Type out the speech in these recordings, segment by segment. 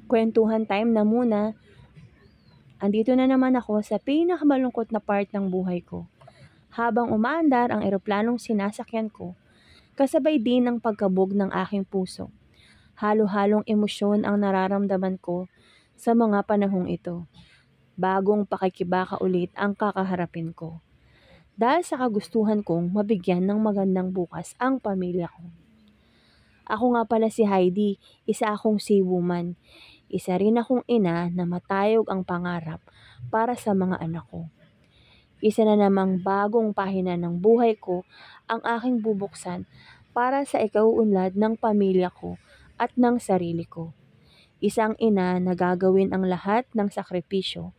Kwentuhan time na muna. Andito na naman ako sa pinakamalungkot na part ng buhay ko. Habang umaandar ang eroplanong sinasakyan ko, kasabay din ang pagkabog ng aking puso. Halo-halong emosyon ang nararamdaman ko sa mga panahong ito. Bagong pakikibaka ulit ang kakaharapin ko. Dahil sa kagustuhan kong mabigyan ng magandang bukas ang pamilya ko. Ako nga pala si Heidi, isa akong seawoman. Isa rin akong ina na matayog ang pangarap para sa mga anak ko. Isa na namang bagong pahina ng buhay ko ang aking bubuksan para sa ikauunlad ng pamilya ko at ng sarili ko. Isang ina na gagawin ang lahat ng sakripisyo,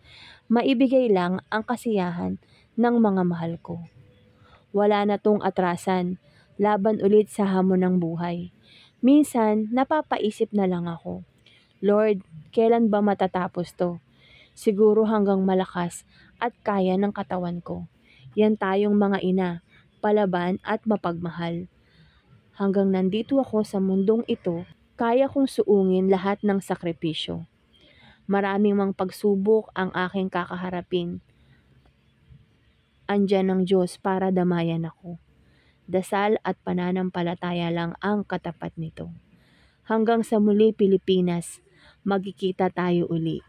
maibigay lang ang kasiyahan ng mga mahal ko. Wala na tong atrasan, laban ulit sa hamon ng buhay. Minsan, napapaisip na lang ako, Lord, kailan ba matatapos to? Siguro hanggang malakas at kaya ng katawan ko. Yan tayong mga ina, palaban at mapagmahal. Hanggang nandito ako sa mundong ito, kaya kong suungin lahat ng sakripisyo. Maraming mang pagsubok ang aking kakaharapin. Andyan ang Diyos para damayan ako. Dasal at pananampalataya lang ang katapat nito. Hanggang sa muli Pilipinas, magkikita tayo uli.